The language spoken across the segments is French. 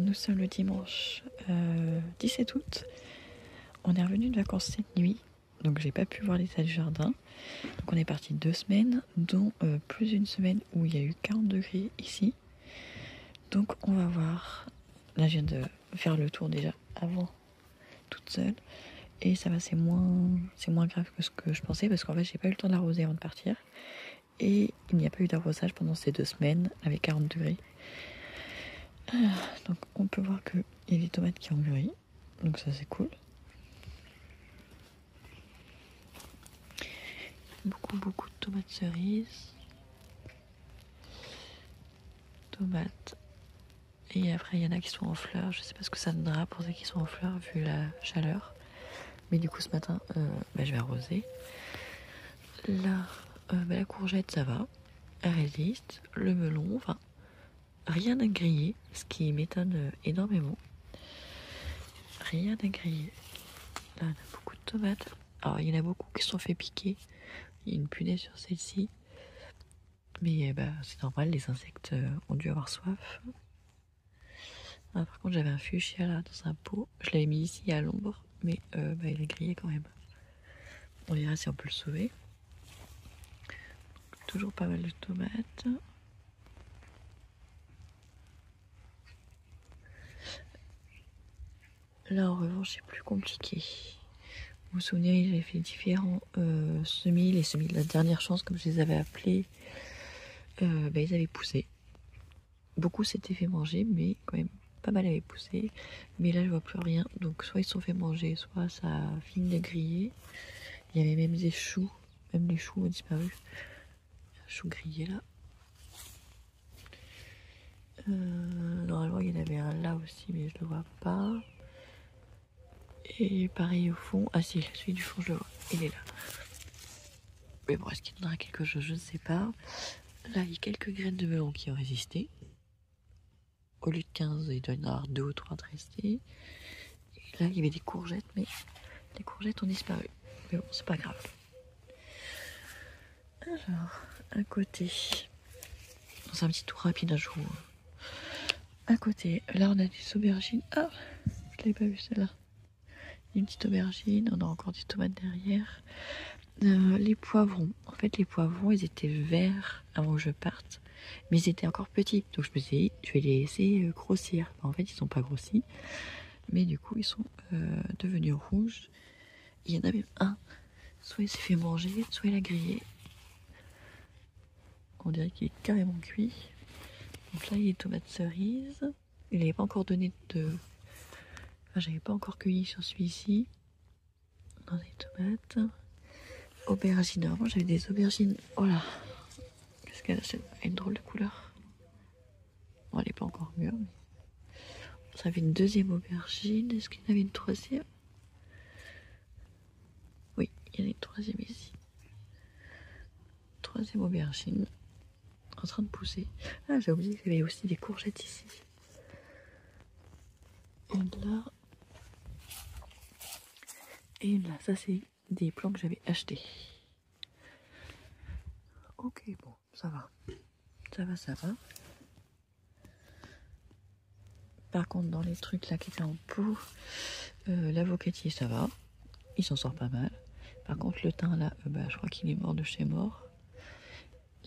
nous sommes le dimanche 17 août. On est revenu de vacances cette nuit, donc j'ai pas pu voir l'état du jardin. Donc on est parti 2 semaines, dont plus d'une semaine où il y a eu 40 degrés ici. Donc on va voir. Là je viens de faire le tour déjà avant, toute seule. Et ça va, c'est moins grave que ce que je pensais, parce qu'en fait j'ai pas eu le temps d'arroser avant de partir. Et il n'y a pas eu d'arrosage pendant ces 2 semaines avec 40 degrés. Donc on peut voir qu'il y a des tomates qui ont mûri, donc ça c'est cool. Beaucoup de tomates cerises, tomates, et après il y en a qui sont en fleurs. Je sais pas ce que ça donnera pour ceux qui sont en fleurs vu la chaleur, mais du coup ce matin je vais arroser. Là la courgette ça va, elle résiste. Le melon, enfin rien à griller, ce qui m'étonne énormément. Rien à griller. Là on a beaucoup de tomates. Alors il y en a beaucoup qui se sont fait piquer. Il y a une punaise sur celle-ci. Mais c'est normal, les insectes ont dû avoir soif. Ah, par contre j'avais un fuchsia là dans un pot. Je l'avais mis ici à l'ombre, mais il est grillé quand même. On verra si on peut le sauver. Donc, toujours pas mal de tomates. Là en revanche c'est plus compliqué. Vous vous souvenez, j'avais fait différents semis. Les semis de la dernière chance, comme je les avais appelés, ils avaient poussé. Beaucoup s'étaient fait manger, mais quand même pas mal avaient poussé. Mais là je vois plus rien, donc soit ils se sont fait manger, soit ça a fini de griller. Il y avait même des choux, même les choux ont disparu. Un chou grillé là. Normalement il y en avait un là aussi, mais je le vois pas. Et pareil au fond. Ah si, celui du fond je le vois, il est là. Mais bon, est-ce qu'il donnera quelque chose, je ne sais pas. Là il y a quelques graines de melon qui ont résisté. Au lieu de 15, il doit y en avoir 2 ou 3 de restés. Et là il y avait des courgettes, mais les courgettes ont disparu. Mais bon, c'est pas grave. Alors, à côté, c'est un petit tour rapide à jour. À côté, là on a des aubergines. Ah, je l'avais pas vu celle-là. Une petite aubergine, on a encore des tomates derrière. Les poivrons, en fait les poivrons ils étaient verts avant que je parte, mais ils étaient encore petits, donc je me suis dit je vais les laisser grossir. En fait ils sont pas grossis, mais du coup ils sont devenus rouges. Il y en a même un, soit il s'est fait manger, soit il a grillé. On dirait qu'il est carrément cuit. Donc là il y a des tomates cerises. Il n'avait pas encore donné de... Enfin, j'avais pas encore cueilli sur celui-ci. On a des tomates. Aubergines. Avant j'avais des aubergines. Oh là, qu'est-ce qu'elle a? Elle a une drôle de couleur. Bon, elle n'est pas encore mûre. Mais... ça avait une deuxième aubergine. Est-ce qu'il y en avait une troisième? Oui, il y en a une troisième ici. Troisième aubergine. En train de pousser. Ah, j'ai oublié qu'il y avait aussi des courgettes ici. Et là, ça c'est des plants que j'avais achetés. Ok, bon, ça va. Ça va. Par contre, dans les trucs là qui étaient en pot, l'avocatier ça va. Il s'en sort pas mal. Par contre, le thym là, je crois qu'il est mort de chez mort.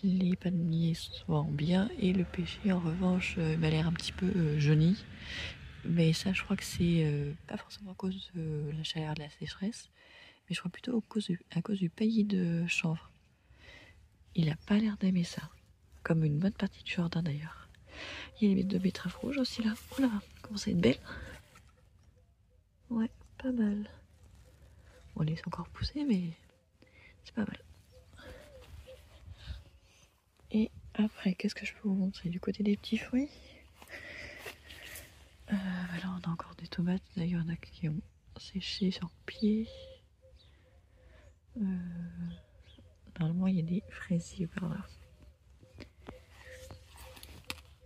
Les palmiers sont bien. Et le pêcher, en revanche, m'a l'air un petit peu jauni. Mais ça, je crois que c'est pas forcément à cause de la chaleur, de la sécheresse, mais je crois plutôt à cause du paillis de chanvre. Il a pas l'air d'aimer ça, comme une bonne partie du jardin d'ailleurs. Il y a les bêtes de betteraves rouges aussi là. Oh là, commence à être belle. Ouais, pas mal. On les laisse encore pousser, mais c'est pas mal. Et après, qu'est-ce que je peux vous montrer du côté des petits fruits? Là, on a encore des tomates. D'ailleurs, il y en a qui ont séché sur pied. Normalement, il y a des fraisiers par là.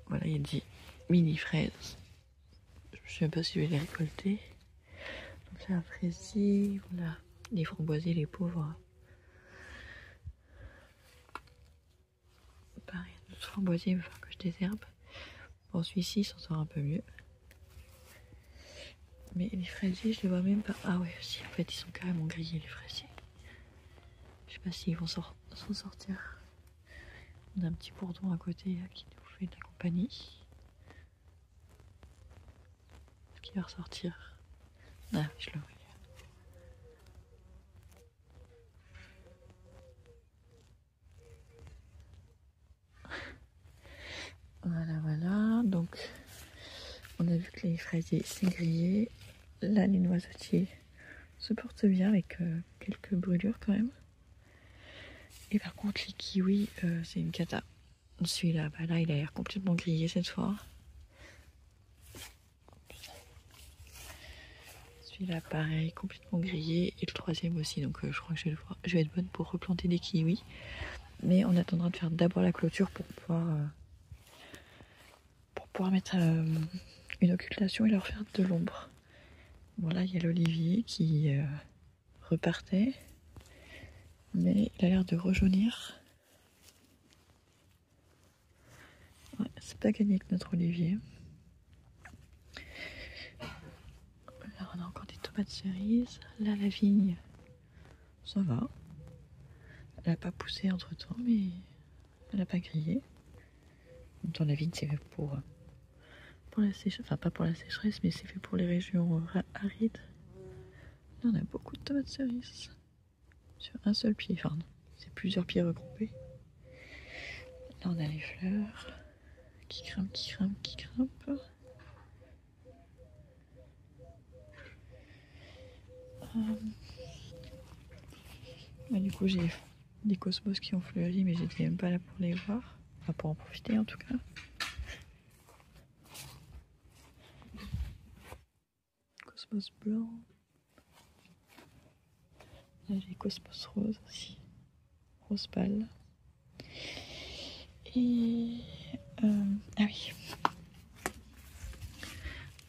Voilà, il y a des mini fraises. Je ne sais même pas si je vais les récolter. Donc là, un fraisier, voilà. Les framboisiers, les pauvres. Pareil, notre framboisier, il va falloir que je désherbe. Bon, celui-ci, il s'en sort un peu mieux. Mais les fraisiers, je les vois même pas. Ah ouais, si, en fait, ils sont carrément grillés, les fraisiers. Je sais pas s'ils vont s'en sortir. On a un petit bourdon à côté là, qui nous fait de la compagnie. Est-ce qu'il va ressortir? Ah, je le vois. Voilà. Donc, on a vu que les fraisiers, c'est grillé. Là, les noisetiers se portent bien avec quelques brûlures quand même. Et par contre, les kiwis, c'est une cata. Celui-là, là, il a l'air complètement grillé cette fois. Celui-là, pareil, complètement grillé. Et le troisième aussi. Donc, je crois que je vais être bonne pour replanter des kiwis. Mais on attendra de faire d'abord la clôture pour pouvoir mettre une occultation et leur faire de l'ombre. Voilà, il y a l'olivier qui repartait. Mais il a l'air de rejaunir. Ouais, c'est pas gagné avec notre olivier. Là, on a encore des tomates cerises. Là, la vigne, ça va. Elle n'a pas poussé entre temps, mais elle n'a pas grillé. En même temps, la vigne, c'est fait pour la sécheresse. Enfin, pas pour la sécheresse, mais c'est fait pour les régions arides. Là, on a beaucoup de tomates cerises. Sur un seul pied. Enfin, c'est plusieurs pieds regroupés. Là, on a les fleurs qui grimpent. Du coup, j'ai des cosmos qui ont fleuri, mais j'étais même pas là pour les voir. Enfin, pour en profiter en tout cas. Cosmos blanc. Là, j'ai cosmos rose aussi. Rose pâle. Et... ah oui.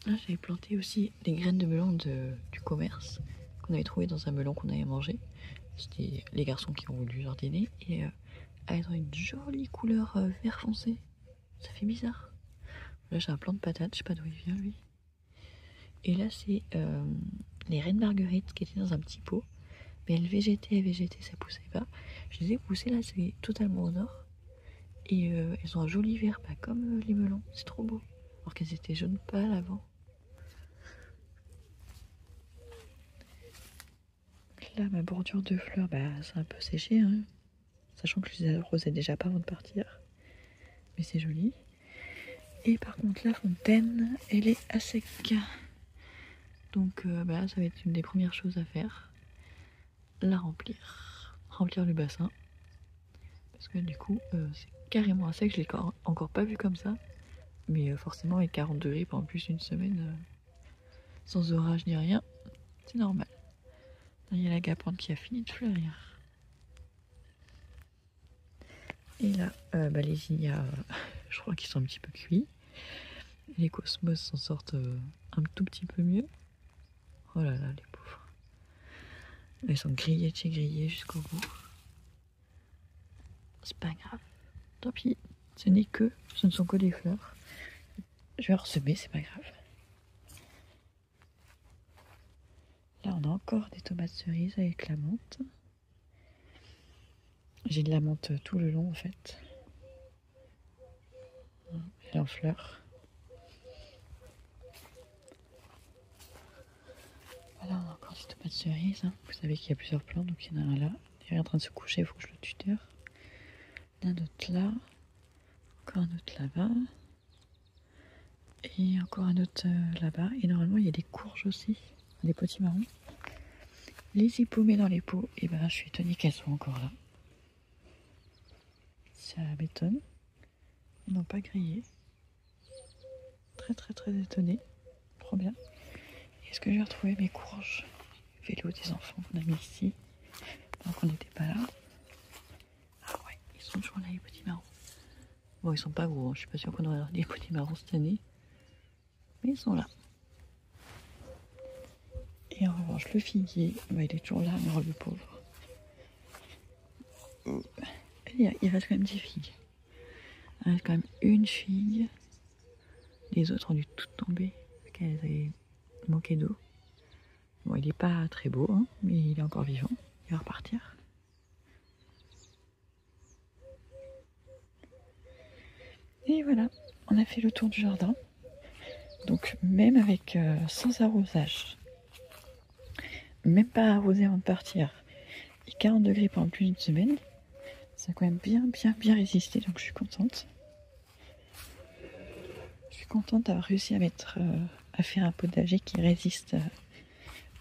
Là, j'avais planté aussi des graines de melon du commerce qu'on avait trouvé dans un melon qu'on avait mangé. C'était les garçons qui ont voulu jardiner. Et elles ont une jolie couleur vert foncé. Ça fait bizarre. Là, j'ai un plant de patates, je sais pas d'où il vient lui. Et là, c'est les reines marguerites qui étaient dans un petit pot. Mais elles végétaient, ça poussait pas. Je les ai poussées là, c'est totalement au nord. Et elles ont un joli vert, comme les melons. C'est trop beau. Alors qu'elles étaient jaunes pâles avant. Là, ma bordure de fleurs, c'est un peu séché. Hein. Sachant que je les arrosais déjà pas avant de partir. Mais c'est joli. Et par contre, la fontaine, elle est à sec. Donc ça va être une des premières choses à faire. La remplir. Remplir le bassin. Parce que du coup, c'est carrément à sec. Je l'ai encore pas vu comme ça. Mais forcément, avec 40 degrés pendant plus d'une semaine, sans orage ni rien, c'est normal. Là, il y a la gapante qui a fini de fleurir. Et là, les zinnias, je crois qu'ils sont un petit peu cuits. Les cosmos s'en sortent un tout petit peu mieux. Oh là là, les pauvres. Ils sont grillés de chez grillés jusqu'au bout. C'est pas grave. Tant pis, ce ne sont que des fleurs. Je vais ressemer, c'est pas grave. Là, on a encore des tomates cerises avec la menthe. J'ai de la menthe tout le long en fait. Elle est en fleurs. Voilà, on a encore des tomates cerises. Hein. Vous savez qu'il y a plusieurs plants, donc il y en a un là. Il est en train de se coucher, il faut que je le tuteur. Un autre là. Encore un autre là-bas. Et encore un autre là-bas. Et normalement, il y a des courges aussi. Des potimarrons. Les hippomées dans les pots. Et je suis étonnée qu'elles soient encore là. Ça m'étonne. Ils n'ont pas grillé. Très étonnée. Trop bien. Est-ce que j'ai retrouvé mes courges? Vélo des enfants qu'on a mis ici. Pendant qu'on n'était pas là. Ah ouais, ils sont toujours là les petits marrons. Bon, ils sont pas gros. Hein. Je suis pas sûre qu'on aura des petits marrons cette année. Mais ils sont là. Et en revanche, le figuier, il est toujours là, mais le pauvre. Il reste quand même 10 figues. Il reste quand même une figue. Les autres ont dû toutes tomber parce qu'elles avaient manqué d'eau. Bon, il n'est pas très beau, hein, mais il est encore vivant. Il va repartir. Et voilà, on a fait le tour du jardin. Donc même avec sans arrosage, même pas arrosé avant de partir, et 40 degrés pendant plus d'une semaine, ça a quand même bien résisté, donc je suis contente. Je suis contente d'avoir réussi à faire un potager qui résiste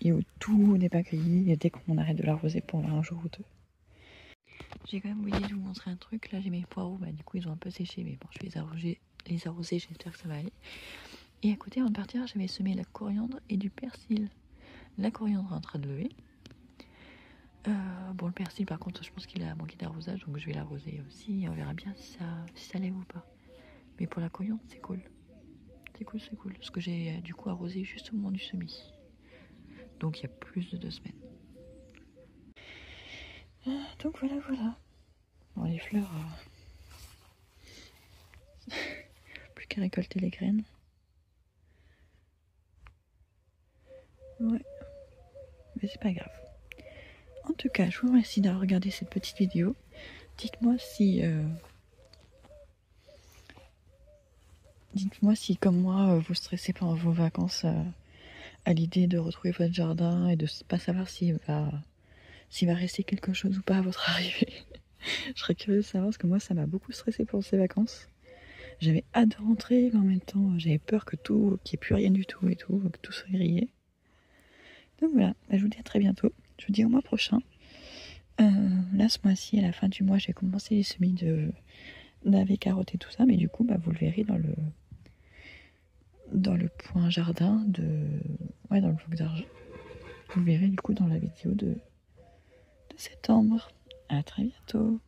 et où tout n'est pas grillé dès qu'on arrête de l'arroser pendant un jour ou deux. J'ai quand même oublié de vous montrer un truc. Là j'ai mes poireaux, du coup ils ont un peu séché, mais bon je vais les arroser, j'espère que ça va aller. Et à côté avant de partir j'avais semé la coriandre et du persil. La coriandre est en train de lever. Bon le persil par contre je pense qu'il a manqué d'arrosage, donc je vais l'arroser aussi et on verra bien si ça lève ou pas. Mais pour la coriandre c'est cool. C'est cool. Parce que j'ai du coup arrosé juste au moment du semis. Donc il y a plus de 2 semaines. Donc voilà. Bon les fleurs... plus qu'à récolter les graines. Ouais. Mais c'est pas grave. En tout cas, je vous remercie d'avoir regardé cette petite vidéo. Dites-moi si... comme moi, vous stressez pendant vos vacances à l'idée de retrouver votre jardin et de ne pas savoir s'il va rester quelque chose ou pas à votre arrivée. Je serais curieuse de savoir parce que moi, ça m'a beaucoup stressé pendant ces vacances. J'avais hâte de rentrer, mais en même temps, j'avais peur qu'il n'y ait plus rien du tout et tout, que tout soit grillé. Donc voilà, je vous dis à très bientôt. Je vous dis au mois prochain. Là, ce mois-ci, à la fin du mois, j'ai commencé les semis de navets, carottes et tout ça, mais du coup, vous le verrez dans le point jardin dans le vlog d'argent. Vous le verrez du coup dans la vidéo de septembre. À très bientôt.